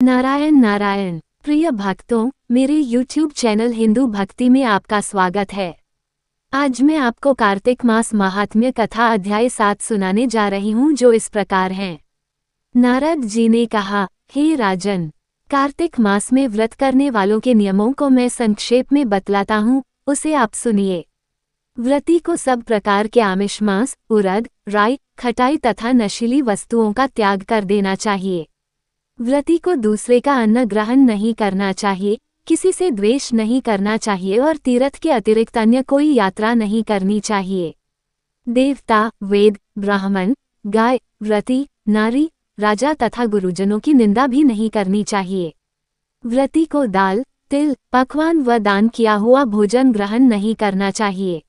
नारायण नारायण। प्रिय भक्तों, मेरे YouTube चैनल हिंदू भक्ति में आपका स्वागत है। आज मैं आपको कार्तिक मास महात्म्य कथा अध्याय 7 सुनाने जा रही हूँ, जो इस प्रकार हैं। नारद जी ने कहा, हे राजन, कार्तिक मास में व्रत करने वालों के नियमों को मैं संक्षेप में बतलाता हूँ, उसे आप सुनिए। व्रती को सब प्रकार के आमिष मांस, उड़द, राई, खटाई तथा नशीली वस्तुओं का त्याग कर देना चाहिए। व्रती को दूसरे का अन्न ग्रहण नहीं करना चाहिए, किसी से द्वेष नहीं करना चाहिए और तीर्थ के अतिरिक्त अन्य कोई यात्रा नहीं करनी चाहिए। देवता, वेद, ब्राह्मण, गाय, व्रती, नारी, राजा तथा गुरुजनों की निंदा भी नहीं करनी चाहिए। व्रती को दाल, तिल, पकवान व दान किया हुआ भोजन ग्रहण नहीं करना चाहिए।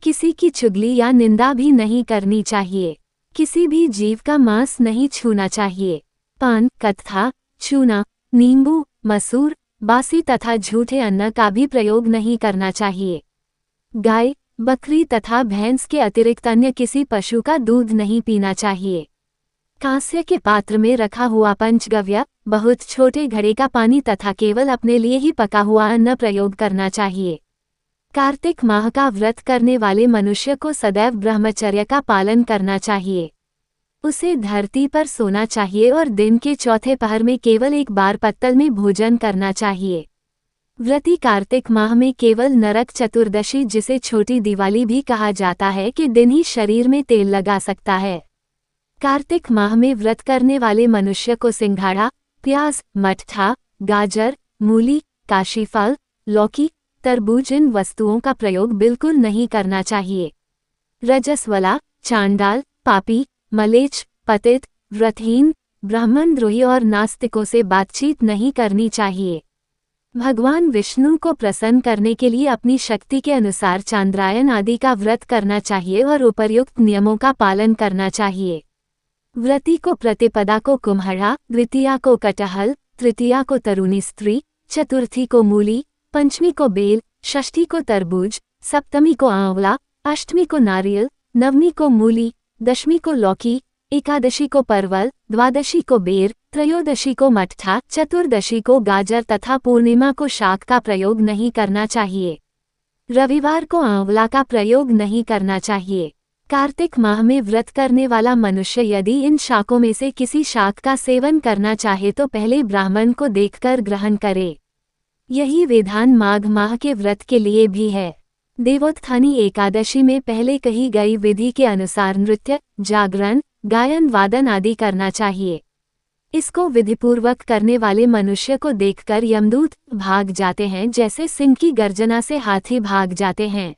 किसी की चुगली या निंदा भी नहीं करनी चाहिए। किसी भी जीव का मांस नहीं छूना चाहिए। पान, कत्था, चूना, नींबू, मसूर, बासी तथा झूठे अन्न का भी प्रयोग नहीं करना चाहिए। गाय, बकरी तथा भैंस के अतिरिक्त अन्य किसी पशु का दूध नहीं पीना चाहिए। कांस्य के पात्र में रखा हुआ पंचगव्य, बहुत छोटे घड़े का पानी तथा केवल अपने लिए ही पका हुआ अन्न प्रयोग करना चाहिए। कार्तिक माह का व्रत करने वाले मनुष्य को सदैव ब्रह्मचर्य का पालन करना चाहिए। उसे धरती पर सोना चाहिए और दिन के चौथे पहर में केवल एक बार पत्तल में भोजन करना चाहिए। व्रती कार्तिक माह में केवल नरक चतुर्दशी, जिसे छोटी दिवाली भी कहा जाता है, के दिन ही शरीर में तेल लगा सकता है। कार्तिक माह में व्रत करने वाले मनुष्य को सिंघाड़ा, प्याज, मट्ठा, गाजर, मूली, काशीफल, लौकी, तरबूज इन वस्तुओं का प्रयोग बिल्कुल नहीं करना चाहिए। रजस्वला, चांडाल, पापी, मलेच्छ, पतित, व्रतहीन, ब्राह्मणद्रोही और नास्तिकों से बातचीत नहीं करनी चाहिए। भगवान विष्णु को प्रसन्न करने के लिए अपनी शक्ति के अनुसार चांद्रायन आदि का व्रत करना चाहिए और उपर्युक्त नियमों का पालन करना चाहिए। व्रती को प्रतिपदा को कुम्हड़ा, द्वितीया को कटहल, तृतीया को तरुणी स्त्री, चतुर्थी को मूली, पंचमी को बेल, षष्ठी को तरबूज, सप्तमी को आंवला, अष्टमी को नारियल, नवमी को मूली, दशमी को लौकी, एकादशी को परवल, द्वादशी को बेर, त्रयोदशी को मट्ठा, चतुर्दशी को गाजर तथा पूर्णिमा को शाक का प्रयोग नहीं करना चाहिए। रविवार को आंवला का प्रयोग नहीं करना चाहिए। कार्तिक माह में व्रत करने वाला मनुष्य यदि इन शाकों में से किसी शाक का सेवन करना चाहे तो पहले ब्राह्मण को देखकर ग्रहण करे। यही विधान माघ माह के व्रत के लिए भी है। देवोत्थानी एकादशी में पहले कही गई विधि के अनुसार नृत्य, जागरण, गायन, वादन आदि करना चाहिए। इसको विधिपूर्वक करने वाले मनुष्य को देखकर यमदूत भाग जाते हैं, जैसे सिंह की गर्जना से हाथी भाग जाते हैं।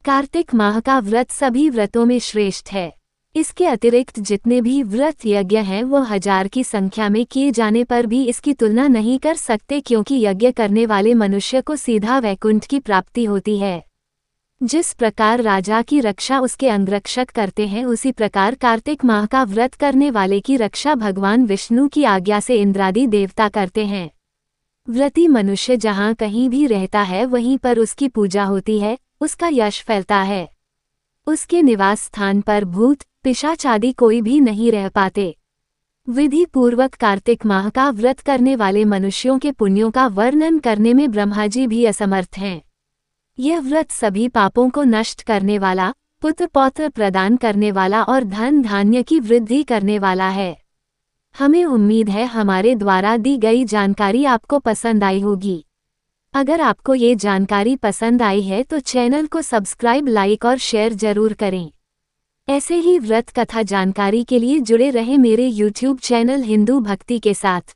कार्तिक माह का व्रत सभी व्रतों में श्रेष्ठ है। इसके अतिरिक्त जितने भी व्रत यज्ञ हैं वो 1000 की संख्या में किए जाने पर भी इसकी तुलना नहीं कर सकते, क्योंकि यज्ञ करने वाले मनुष्य को सीधा वैकुंठ की प्राप्ति होती है। जिस प्रकार राजा की रक्षा उसके अंगरक्षक करते हैं, उसी प्रकार कार्तिक माह का व्रत करने वाले की रक्षा भगवान विष्णु की आज्ञा से इंद्रादि देवता करते हैं। व्रती मनुष्य जहाँ कहीं भी रहता है वहीं पर उसकी पूजा होती है, उसका यश फैलता है। उसके निवास स्थान पर भूत, पिशाच आदि कोई भी नहीं रह पाते। विधि पूर्वक कार्तिक माह का व्रत करने वाले मनुष्यों के पुण्यों का वर्णन करने में ब्रह्मा जी भी असमर्थ हैं। यह व्रत सभी पापों को नष्ट करने वाला, पुत्र पौत्र प्रदान करने वाला और धन धान्य की वृद्धि करने वाला है। हमें उम्मीद है हमारे द्वारा दी गई जानकारी आपको पसंद आई होगी। अगर आपको ये जानकारी पसंद आई है तो चैनल को सब्सक्राइब, लाइक और शेयर जरूर करें। ऐसे ही व्रत कथा जानकारी के लिए जुड़े रहे मेरे YouTube चैनल हिंदू भक्ति के साथ।